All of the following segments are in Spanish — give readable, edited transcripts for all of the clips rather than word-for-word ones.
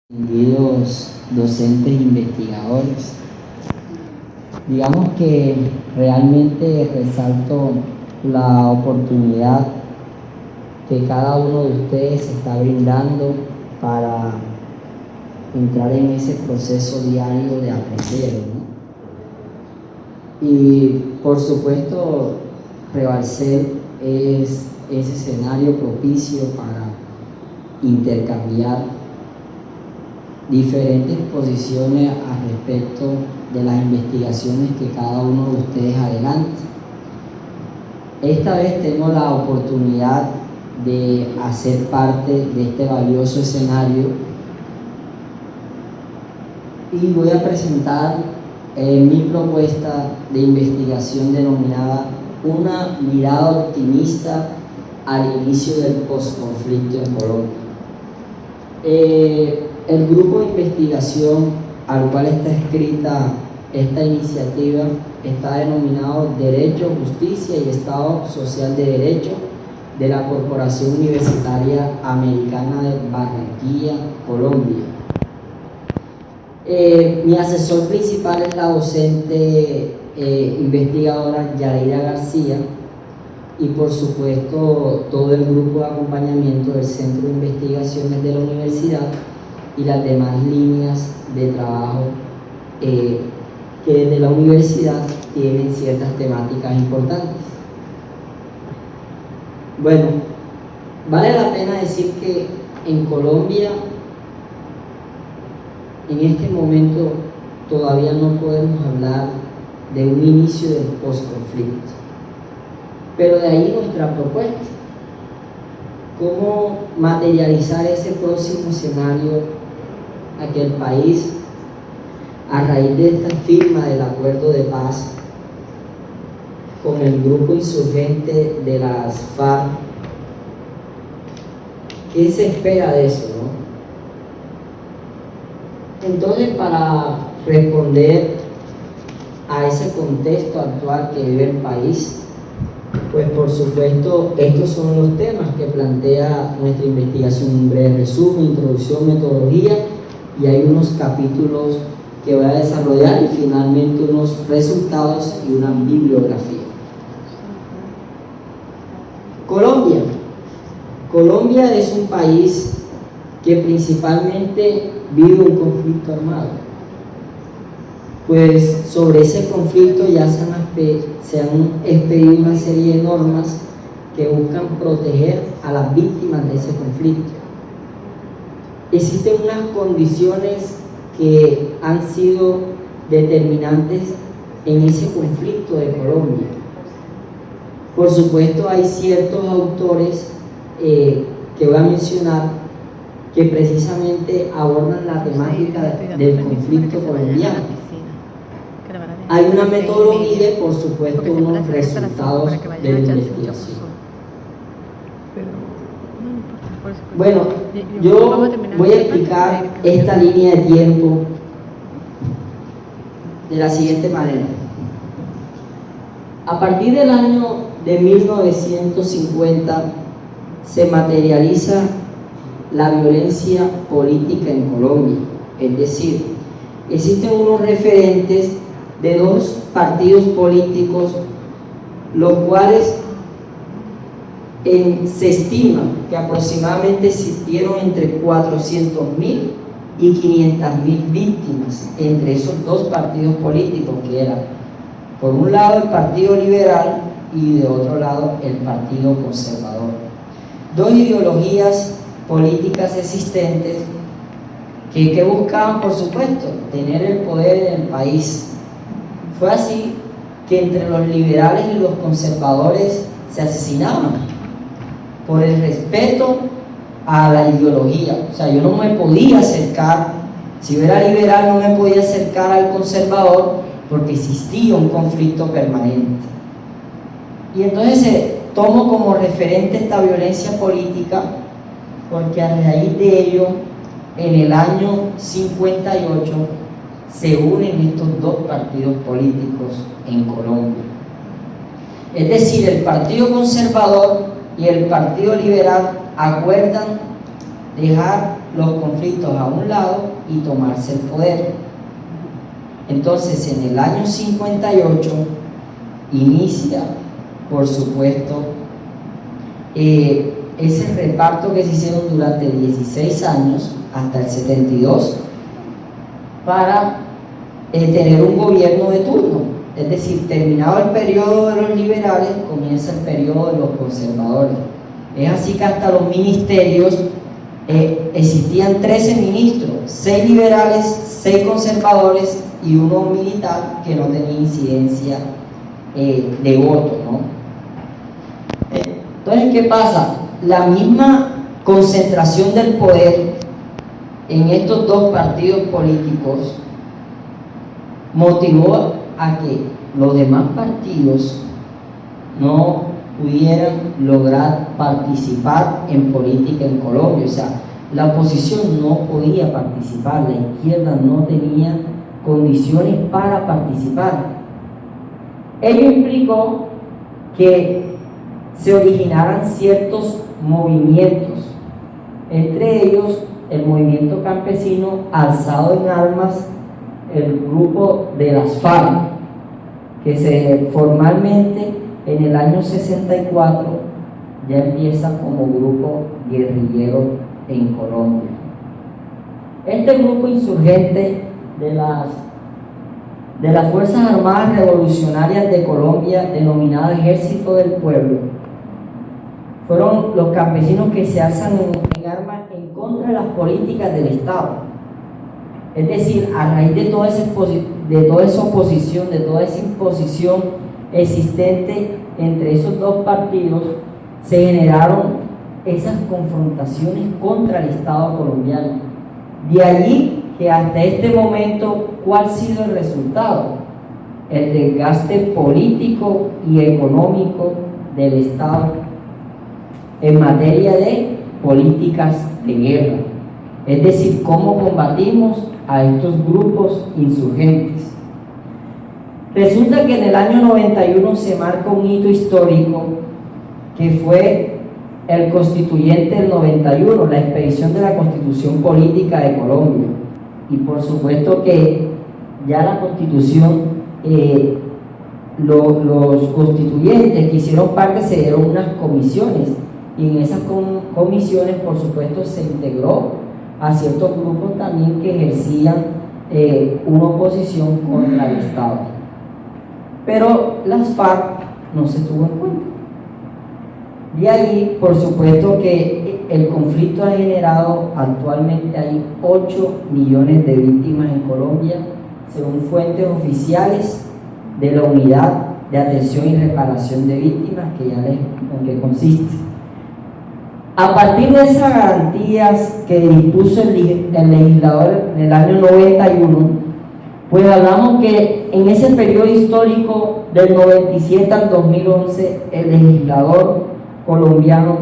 Distinguidos docentes e investigadores, digamos que realmente resalto la oportunidad que cada uno de ustedes está brindando para entrar en ese proceso diario de aprender, ¿no? Y por supuesto, Revalser es ese escenario propicio para intercambiar diferentes posiciones al respecto de las investigaciones que cada uno de ustedes adelanta. Esta vez tengo la oportunidad de hacer parte de este valioso escenario y voy a presentar mi propuesta de investigación denominada Una mirada optimista al inicio del posconflicto en Colombia. El grupo de investigación al cual está escrita esta iniciativa está denominado Derecho, Justicia y Estado Social de Derecho de la Corporación Universitaria Americana de Barranquilla, Colombia. Mi asesor principal es la docente investigadora Yareira García y por supuesto todo el grupo de acompañamiento del Centro de Investigaciones de la Universidad y las demás líneas de trabajo que desde la universidad tienen ciertas temáticas importantes. Bueno, vale la pena decir que en Colombia en este momento todavía no podemos hablar de un inicio del posconflicto, pero de ahí nuestra propuesta: cómo materializar ese próximo escenario a que el país, a raíz de esta firma del acuerdo de paz con el grupo insurgente de las FARC, ¿qué se espera de eso, no? Entonces, para responder a ese contexto actual que vive el país, pues por supuesto estos son los temas que plantea nuestra investigación: un breve resumen, introducción, metodología, y hay unos capítulos que voy a desarrollar y finalmente unos resultados y una bibliografía. Colombia es un país que principalmente vive un conflicto armado. Pues sobre ese conflicto ya se han expedido una serie de normas que buscan proteger a las víctimas de ese conflicto. Existen unas condiciones que han sido determinantes en ese conflicto de Colombia. Por supuesto, hay ciertos autores que voy a mencionar que precisamente abordan la temática del conflicto colombiano. Hay una metodología y por supuesto unos resultados de la investigación. Bueno, yo voy a explicar esta línea de tiempo de la siguiente manera. A partir del año de 1950 se materializa la violencia política en Colombia, es decir, existen unos referentes de dos partidos políticos, los cuales se estima que aproximadamente existieron entre 400.000 y 500.000 víctimas entre esos dos partidos políticos, que eran por un lado el Partido Liberal y de otro lado el Partido Conservador. Dos ideologías políticas existentes que buscaban, por supuesto, tener el poder en el país. Fue así que entre los liberales y los conservadores se asesinaban por el respeto a la ideología. O sea, yo no me podía acercar, si yo era liberal no me podía acercar al conservador porque existía un conflicto permanente. Y entonces tomo como referente esta violencia política porque a raíz de ello, en el año 58 se unen estos dos partidos políticos en Colombia. Es decir, el Partido Conservador y el Partido Liberal acuerdan dejar los conflictos a un lado y tomarse el poder. Entonces, en el año 58 inicia, por supuesto, ese reparto que se hicieron durante 16 años hasta el 72 para tener un gobierno de turno. Es decir, terminado el periodo de los liberales, comienza el periodo de los conservadores. Es así que hasta los ministerios existían 13 ministros, 6 liberales, 6 conservadores y uno militar que no tenía incidencia de voto, ¿no? Entonces, ¿qué pasa? La misma concentración del poder en estos dos partidos políticos motivó a que los demás partidos no pudieran lograr participar en política en Colombia. O sea, la oposición no podía participar, la izquierda no tenía condiciones para participar. Ello implicó que se originaran ciertos movimientos, entre ellos el movimiento campesino alzado en armas, el grupo de las FARC, que formalmente en el año 64 ya empieza como grupo guerrillero en Colombia. Este grupo insurgente de las Fuerzas Armadas Revolucionarias de Colombia, denominada Ejército del Pueblo, fueron los campesinos que se alzan en armas en contra de las políticas del Estado. Es decir, a raíz de toda esa oposición, de toda esa imposición existente entre esos dos partidos, se generaron esas confrontaciones contra el Estado colombiano. De allí que hasta este momento, ¿cuál ha sido el resultado? El desgaste político y económico del Estado en materia de políticas de guerra. Es decir, cómo combatimos a estos grupos insurgentes. Resulta que en el año 91 se marca un hito histórico que fue el constituyente del 91, la expedición de la Constitución Política de Colombia. Y por supuesto que ya la Constitución, los constituyentes que hicieron parte se dieron unas comisiones, y en esas comisiones por supuesto se integró a ciertos grupos también que ejercían una oposición contra el Estado. Pero las FARC no se tuvo en cuenta. De allí, por supuesto que el conflicto ha generado, actualmente hay 8 millones de víctimas en Colombia, según fuentes oficiales de la Unidad de Atención y Reparación de Víctimas, que ya les en qué consiste. A partir de esas garantías que dispuso el legislador en el año 91, pues hablamos que en ese periodo histórico del 97 al 2011, el legislador colombiano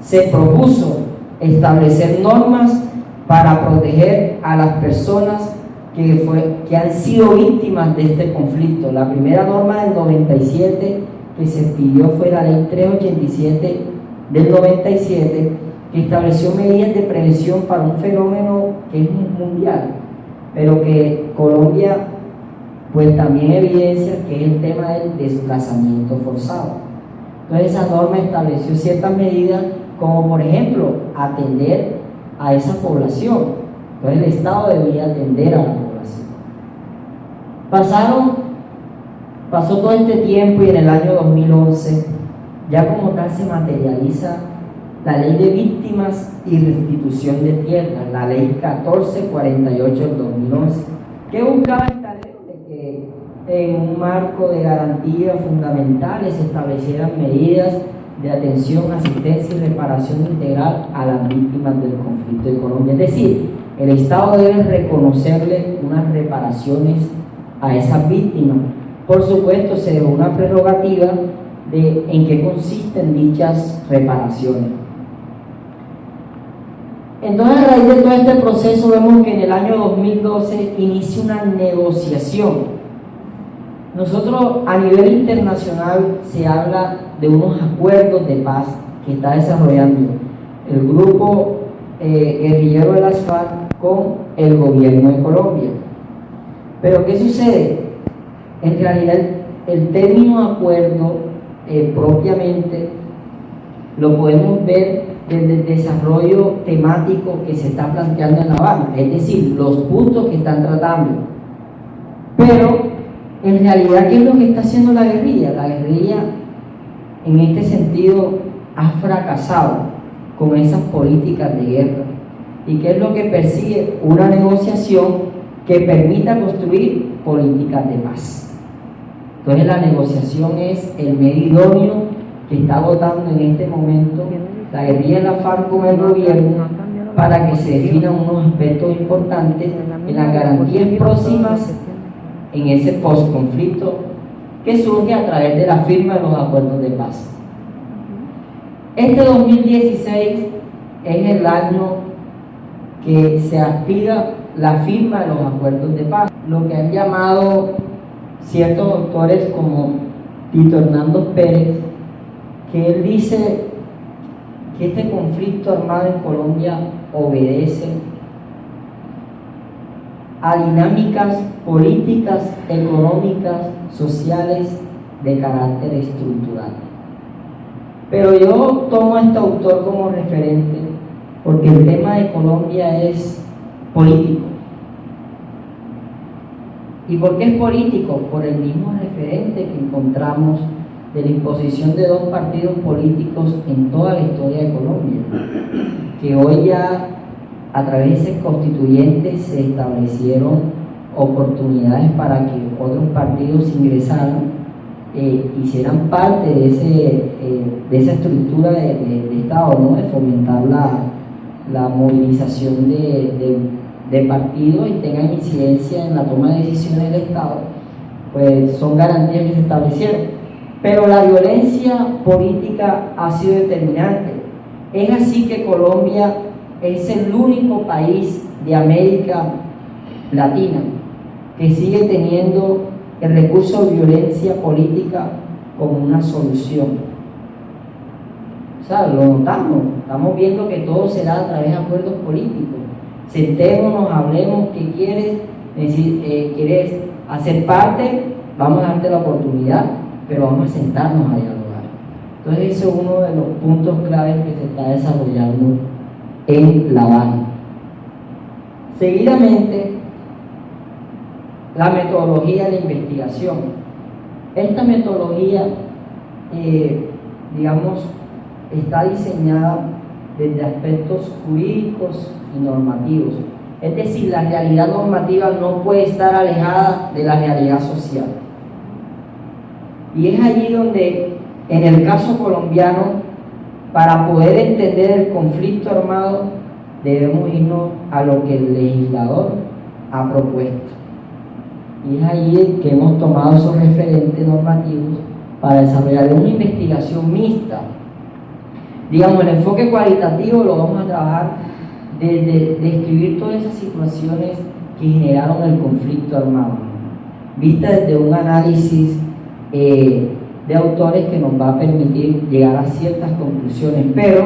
se propuso establecer normas para proteger a las personas que han sido víctimas de este conflicto. La primera norma del 97 que se pidió fue la ley 387 del 97, que estableció medidas de prevención para un fenómeno que es mundial, pero que Colombia pues también evidencia, que es el tema del desplazamiento forzado. Entonces esa norma estableció ciertas medidas, como por ejemplo atender a esa población. Entonces el Estado debía atender a la población. Pasó todo este tiempo, y en el año 2011 ya como tal se materializa la Ley de Víctimas y Restitución de Tierras, la Ley 1448 del 2011, que buscaba esta ley de que en un marco de garantías fundamentales se establecieran medidas de atención, asistencia y reparación integral a las víctimas del conflicto de Colombia. Es decir, el Estado debe reconocerle unas reparaciones a esas víctimas. Por supuesto, se dejó una prerrogativa de en qué consisten dichas reparaciones. Entonces, a raíz de todo este proceso, vemos que en el año 2012 inicia una negociación. Nosotros, a nivel internacional, se habla de unos acuerdos de paz que está desarrollando el grupo guerrillero de las FARC con el gobierno de Colombia. Pero ¿qué sucede? En realidad el término acuerdo propiamente lo podemos ver desde el desarrollo temático que se está planteando en La Habana, es decir, los puntos que están tratando. Pero en realidad, ¿qué es lo que está haciendo la guerrilla? La guerrilla en este sentido ha fracasado con esas políticas de guerra. ¿Y qué es lo que persigue? Una negociación que permita construir políticas de paz. Entonces la negociación es el medio idóneo que está votando en este momento la guerrilla de la FARC con el gobierno para que se definan unos aspectos importantes en las garantías próximas en ese postconflicto que surge a través de la firma de los acuerdos de paz. Este 2016 es el año que se aspira la firma de los acuerdos de paz, lo que han llamado ciertos autores como Tito Hernando Pérez, que él dice que este conflicto armado en Colombia obedece a dinámicas políticas, económicas, sociales de carácter estructural. Pero yo tomo a este autor como referente porque el tema de Colombia es político. ¿Y por qué es político? Por el mismo referente que encontramos de la imposición de dos partidos políticos en toda la historia de Colombia, que hoy ya a través de ese constituyente se establecieron oportunidades para que otros partidos ingresaran, hicieran parte de esa estructura de Estado, ¿no? De fomentar la movilización de partidos y tengan incidencia en la toma de decisiones del Estado, pues son garantías que se establecieron. Pero la violencia política ha sido determinante. Es así que Colombia es el único país de América Latina que sigue teniendo el recurso de violencia política como una solución. O sea, lo notamos, estamos viendo que todo se da a través de acuerdos políticos. Sentémonos, hablemos, ¿qué quieres? ¿Quieres hacer parte? Vamos a darte la oportunidad, pero vamos a sentarnos a dialogar. Entonces ese es uno de los puntos claves que se está desarrollando en La Habana. Seguidamente, la metodología de investigación. Esta metodología, está diseñada desde aspectos jurídicos y normativos. Es decir, la realidad normativa no puede estar alejada de la realidad social. Y es allí donde, en el caso colombiano, para poder entender el conflicto armado, debemos irnos a lo que el legislador ha propuesto. Y es allí que hemos tomado esos referentes normativos para desarrollar una investigación mixta. Digamos, el enfoque cualitativo lo vamos a trabajar desde describir todas esas situaciones que generaron el conflicto armado, vista desde un análisis de autores que nos va a permitir llegar a ciertas conclusiones, pero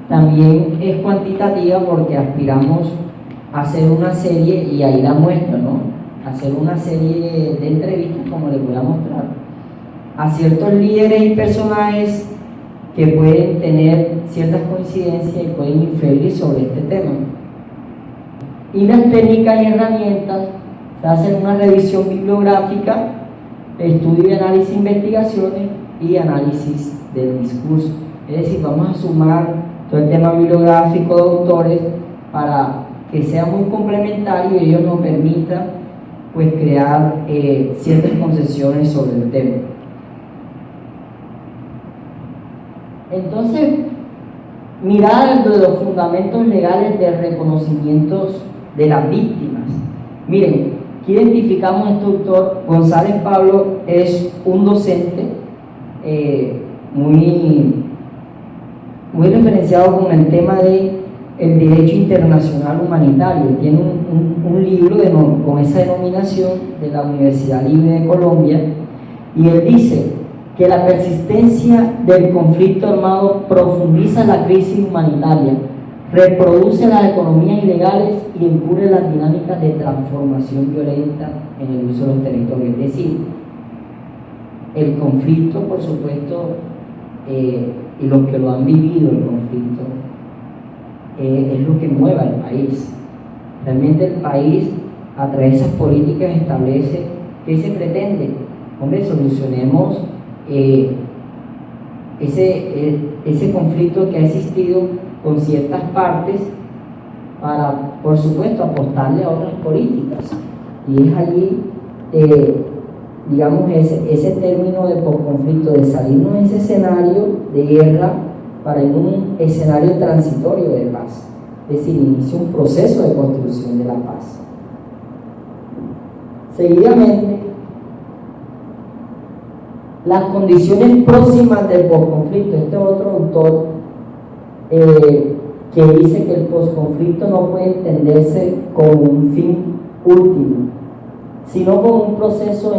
también es cuantitativa porque aspiramos a hacer una serie, y ahí la muestra, ¿no? Hacer una serie de entrevistas, como les voy a mostrar, a ciertos líderes y personajes que pueden tener ciertas coincidencias y pueden inferir sobre este tema. Y las técnicas y herramientas se hacen una revisión bibliográfica, estudio y análisis de investigaciones y análisis del discurso. Es decir, vamos a sumar todo el tema bibliográfico de autores para que sea muy complementario y ello nos permita pues crear ciertas concesiones sobre el tema. Entonces, mirar de los fundamentos legales de reconocimientos de las víctimas. Miren, aquí identificamos a este autor. González Pablo es un docente muy referenciado con el tema de el derecho internacional humanitario. Tiene un libro con esa denominación de la Universidad Libre de Colombia, y él dice que la persistencia del conflicto armado profundiza la crisis humanitaria, reproduce las economías ilegales y encubre las dinámicas de transformación violenta en el uso de los territorios. Es decir, el conflicto, por supuesto, y los que lo han vivido el conflicto, es lo que mueve al país. Realmente el país, a través de esas políticas, establece qué se pretende. Hombre, solucionemos ese conflicto que ha existido con ciertas partes para, por supuesto, apostarle a otras políticas. Y es allí, digamos, ese término de posconflicto, de salirnos de ese escenario de guerra para ir a un escenario transitorio de paz. Es decir, inicia un proceso de construcción de la paz. Seguidamente, las condiciones próximas del posconflicto. Este otro autor que dice que el posconflicto no puede entenderse como un fin último, sino como un proceso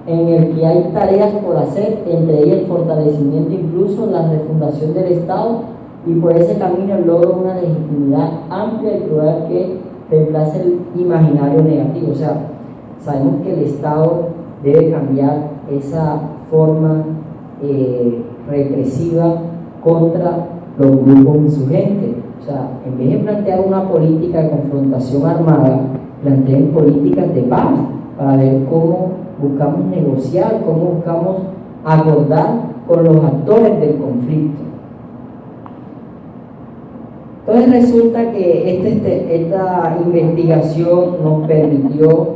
en el que hay tareas por hacer, entre ellas el fortalecimiento, incluso la refundación del Estado, y por ese camino el logro de una legitimidad amplia y plural que reemplace el imaginario negativo. O sea, sabemos que el Estado debe cambiar esa forma represiva contra los grupos insurgentes. O sea, en vez de plantear una política de confrontación armada, planteen políticas de paz para ver cómo buscamos negociar, cómo buscamos acordar con los actores del conflicto. Entonces resulta que esta investigación nos permitió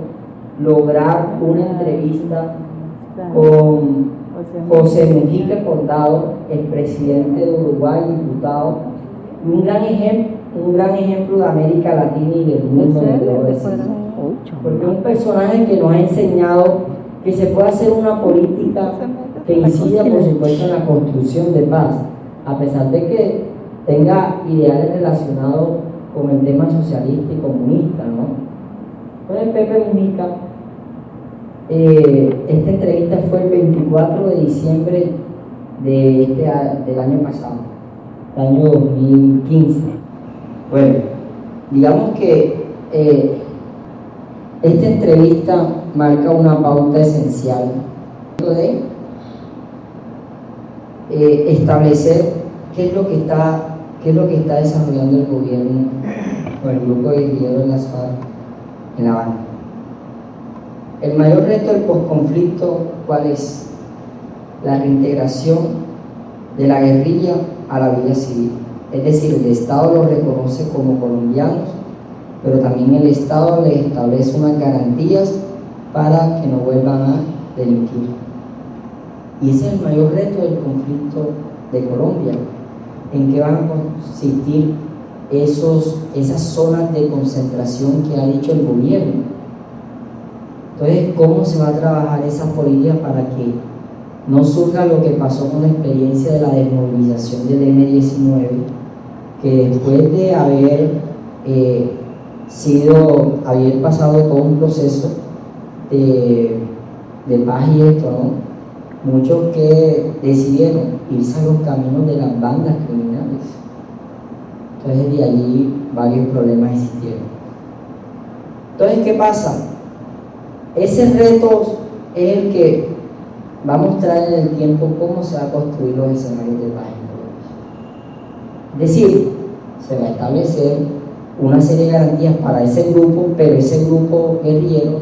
lograr una entrevista con José Mujica Cordado, el presidente de Uruguay, diputado, un gran ejemplo de América Latina y del mundo, porque es un personaje que nos ha enseñado que se puede hacer una política que incida, por supuesto, en la construcción de paz, a pesar de que tenga ideales relacionados con el tema socialista y comunista, ¿no? Entonces Pepe Mujica, esta entrevista fue el 24 de diciembre del año pasado, del año 2015. Bueno, digamos que esta entrevista marca una pauta esencial de establecer qué es lo que está desarrollando el gobierno o el grupo de guerrilleros de las FARC en La Habana. El mayor reto del posconflicto, ¿cuál es? La reintegración de la guerrilla a la vida civil. Es decir, el Estado los reconoce como colombianos, pero también el Estado les establece unas garantías para que no vuelvan a delinquir. Y ese es el mayor reto del conflicto de Colombia. ¿En qué van a consistir esas zonas de concentración que ha dicho el gobierno? Entonces, ¿cómo se va a trabajar esa política para que no surja lo que pasó con la experiencia de la desmovilización del M-19, que después de haber pasado todo un proceso de paz y esto, ¿no? Muchos que decidieron irse a los caminos de las bandas criminales. Entonces de allí varios problemas existieron. Entonces, ¿qué pasa? Ese reto es el que va a mostrar en el tiempo cómo se va a construir los escenarios de paz en Colombia. Es decir, se va a establecer una serie de garantías para ese grupo, pero ese grupo guerrillero,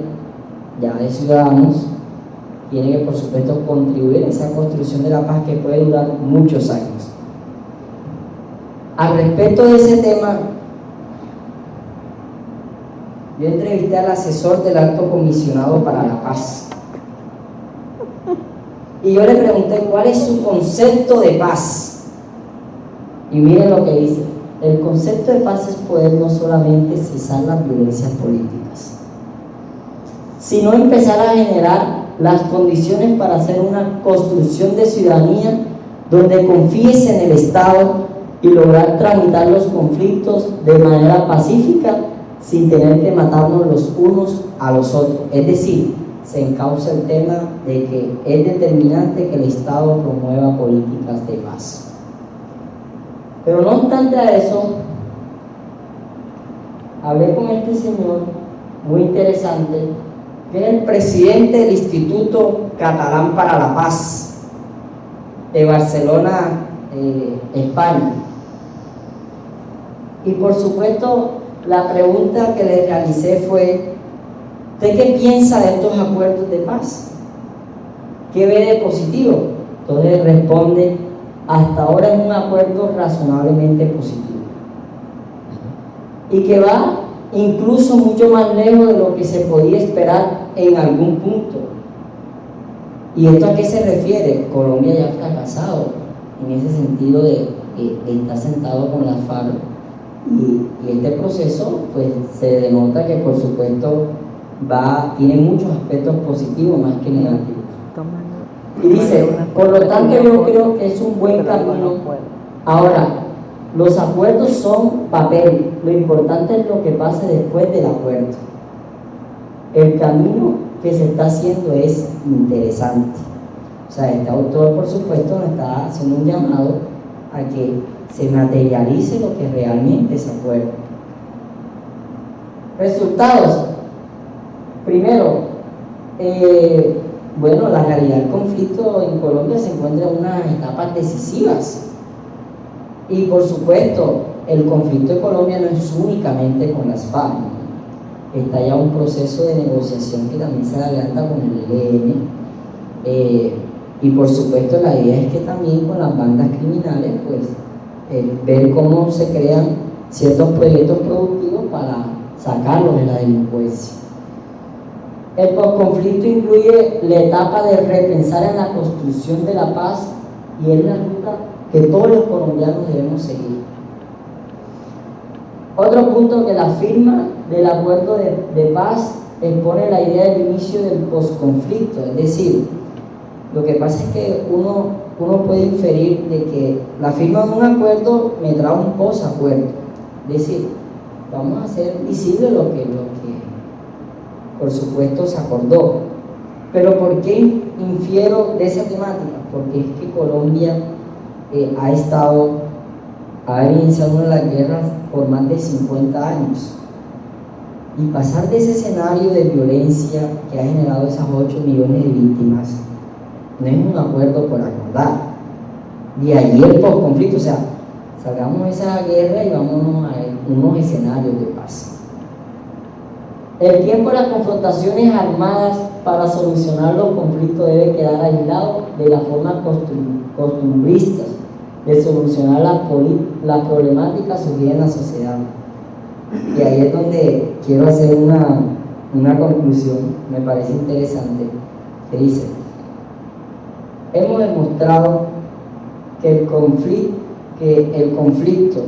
ya de ciudadanos, tiene que, por supuesto, contribuir a esa construcción de la paz que puede durar muchos años. Al respecto de ese tema, yo entrevisté al asesor del Alto Comisionado para la Paz y yo le pregunté cuál es su concepto de paz, y miren lo que dice: el concepto de paz es poder no solamente cesar las violencias políticas, sino empezar a generar las condiciones para hacer una construcción de ciudadanía donde confíes en el Estado y lograr tramitar los conflictos de manera pacífica sin tener que matarnos los unos a los otros. Es decir, se encauza el tema de que es determinante que el Estado promueva políticas de paz. Pero no obstante a eso, hablé con este señor, muy interesante, que es el presidente del Instituto Catalán para la Paz de Barcelona, España. Y por supuesto, la pregunta que le realicé fue: ¿usted qué piensa de estos acuerdos de paz? ¿Qué ve de positivo? Entonces responde: hasta ahora es un acuerdo razonablemente positivo. Y que va incluso mucho más lejos de lo que se podía esperar en algún punto. ¿Y esto a qué se refiere? Colombia ya ha fracasado en ese sentido de estar sentado con la FARC. Y este proceso, pues, se denota que, por supuesto, tiene muchos aspectos positivos más que negativos. Y dice: por lo tanto, yo creo que es un buen camino. Ahora, los acuerdos son papel, lo importante es lo que pase después del acuerdo. El camino que se está haciendo es interesante. O sea, este autor, por supuesto, nos está haciendo un llamado a que se materialice lo que realmente se acuerda. Resultados. Primero, bueno, la realidad del conflicto en Colombia se encuentra en unas etapas decisivas. Y por supuesto, el conflicto de Colombia no es únicamente con las FARC. Está ya un proceso de negociación que también se adelanta con el ELN. Y por supuesto, la idea es que también con las bandas criminales, pues, ver cómo se crean ciertos proyectos productivos para sacarlos de la delincuencia. El postconflicto incluye la etapa de repensar en la construcción de la paz, y es la ruta que todos los colombianos debemos seguir. Otro punto, que la firma del acuerdo de paz expone la idea del inicio del postconflicto. Es decir, lo que pasa es que uno puede inferir de que la firma de un acuerdo me trae un posacuerdo. Es decir, vamos a hacer visible lo que por supuesto se acordó. Pero ¿por qué infiero de esa temática? Porque es que Colombia ha iniciado una de las guerras por más de 50 años. Y pasar de ese escenario de violencia que ha generado esas 8 millones de víctimas no es un acuerdo por acordar. De allí el postconflicto, o sea, salgamos de esa guerra y vámonos a unos escenarios de paz. El tiempo de las confrontaciones armadas para solucionar los conflictos debe quedar aislado de la forma costumbrista de solucionar las problemáticas surgidas en la sociedad. Y ahí es donde quiero hacer una conclusión, me parece interesante, que dice: hemos demostrado que el conflicto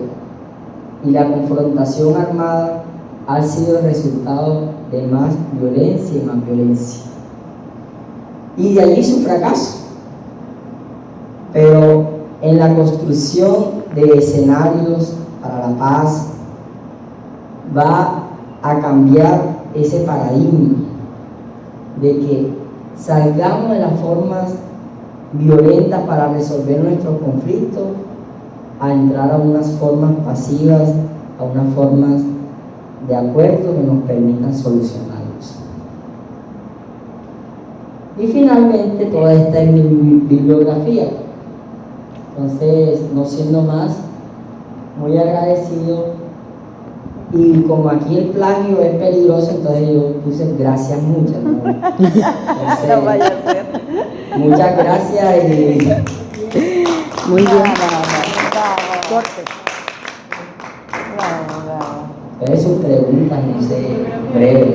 y la confrontación armada han sido el resultado de más violencia y más violencia. Y de allí su fracaso. Pero en la construcción de escenarios para la paz va a cambiar ese paradigma de que salgamos de las formas violentas para resolver nuestros conflictos a entrar a unas formas pasivas, a unas formas de acuerdo que nos permitan solucionarlos. Y finalmente, toda esta es mi bibliografía. Entonces, no siendo más, muy agradecido. Y como aquí el plagio es peligroso, entonces yo puse gracias muchas, ¿no? Entonces, No vaya a ser. muchas gracias y Muy bien. Corte. Bravo. es sus preguntas, no sé, breve.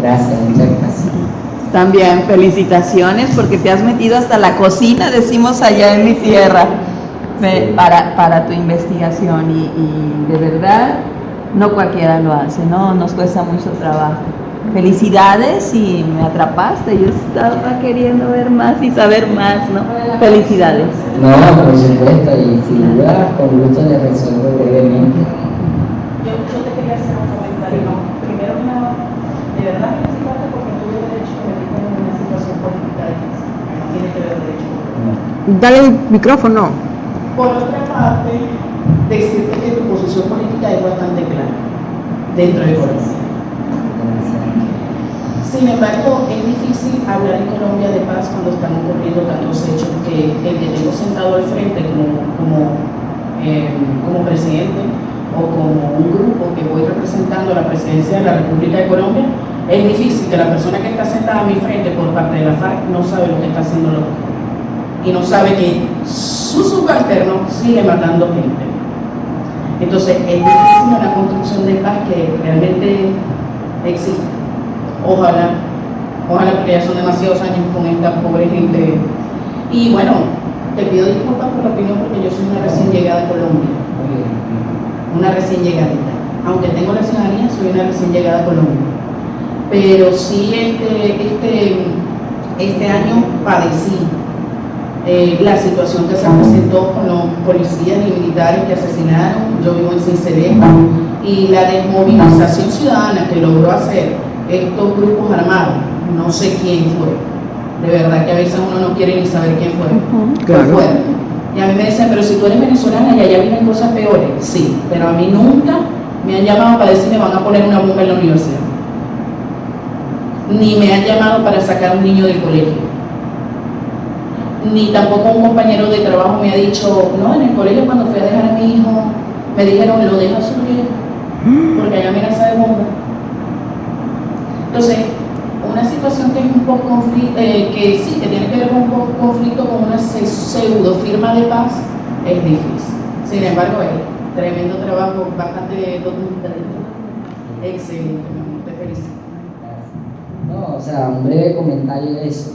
Gracias, muchas gracias. También felicitaciones porque te has metido hasta la cocina, decimos allá en mi tierra, para tu investigación y de verdad no cualquiera lo hace, ¿no? Nos cuesta mucho trabajo. Felicidades y me atrapaste, yo estaba queriendo ver más y saber más, ¿no? Felicidades. No, por supuesto, y sin duda, con gusto le resuelvo brevemente. Yo te quería hacer un comentario. No, primero que nada, de verdad felicitarte porque tuve derecho a meterme en una situación política difícil. No tiene que ver derecho. Dale el micrófono. Por otra parte, decirte que tu posición política es bastante clara dentro de Colombia. Sin embargo, es difícil hablar en Colombia de paz cuando están ocurriendo tantos hechos que el que tengo sentado al frente como presidente o como un grupo que voy representando a la presidencia de la República de Colombia, es difícil que la persona que está sentada a mi frente por parte de la FARC no sabe lo que está haciendo la otra y no sabe que su subalterno sigue matando gente. Entonces, es difícil una construcción de paz que realmente existe. Ojalá, porque ya son demasiados años con esta pobre gente. Y bueno, te pido disculpas por la opinión porque yo soy una recién llegada a Colombia. Una recién llegadita. Aunque tengo la ciudadanía, soy una recién llegada a Colombia. Pero sí, este año padecí la situación que se presentó con los policías y militares que asesinaron. Yo vivo en Cincelejo y la desmovilización ciudadana que logró hacer estos grupos armados, no sé quién fue. De verdad que a veces uno no quiere ni saber quién fue. Claro. Fue. Y a mí me dicen, pero si tú eres venezolana y allá vienen cosas peores. Sí, pero a mí nunca me han llamado para decir me van a poner una bomba en la universidad. Ni me han llamado para sacar a un niño del colegio. Ni tampoco un compañero de trabajo me ha dicho, no, en el colegio cuando fui a dejar a mi hijo, me dijeron, lo dejo a su viejo, porque hay amenaza de bomba. Entonces, una situación que es un poco que sí, que tiene que ver con un poco conflicto con una pseudo firma de paz, es difícil. Sin embargo, tremendo trabajo, bastante documental. Excelente, te felicito. No, o sea, un breve comentario de eso.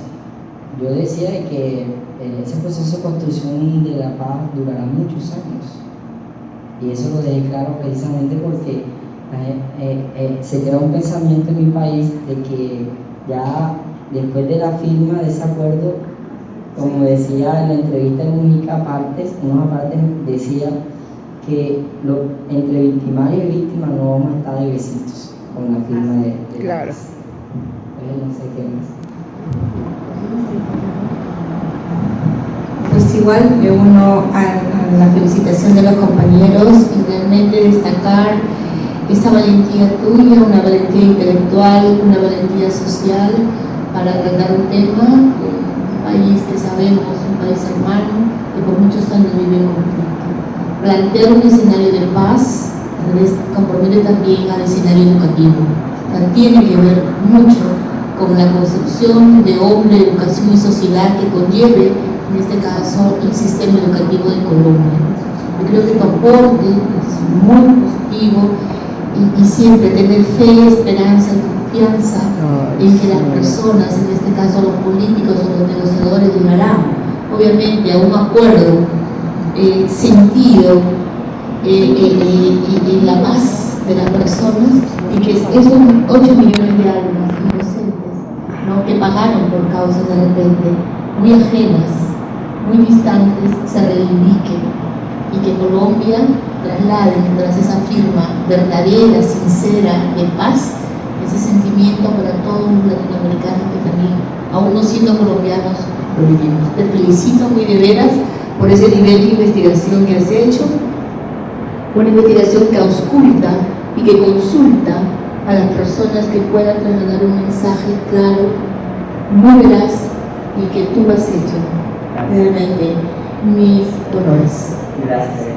Yo decía que ese proceso de construcción de la paz durará muchos años. Y eso lo dejé claro precisamente porque se creó un pensamiento en mi país de que ya después de la firma de ese acuerdo, como decía en la entrevista de Mujica, unos apartes decía que entre victimario y víctima no vamos a estar de besitos con la firma de Claro. la paz. No sé qué más. Pues igual me uno a la felicitación de los compañeros y realmente destacar esa valentía tuya, una valentía intelectual, una valentía social para tratar un tema, un país que sabemos, un país hermano, que por muchos años vive en conflicto. Plantear un escenario de paz compromete también al escenario educativo. Tiene que ver mucho con la construcción de hombre, educación y sociedad que conlleve, en este caso, el sistema educativo de Colombia. Yo creo que tu aporte es muy positivo y siempre tener fe, esperanza y confianza en que las personas, en este caso los políticos o los negociadores, llegarán obviamente a un acuerdo sentido en la paz de las personas y que esos 8 millones de almas inocentes, ¿no?, que pagaron por causas de repente muy ajenas, muy distantes, se reivindiquen y que Colombia traslade tras esa firma verdadera, sincera, de paz, ese sentimiento para todos los latinoamericanos que también, aún no siendo colombianos, lo vivimos. Te felicito muy de veras por ese nivel de investigación que has hecho, una investigación que ausculta y que consulta a las personas que puedan trasladar un mensaje claro, muy veraz y que tú has hecho. Realmente, mis honores. Gracias.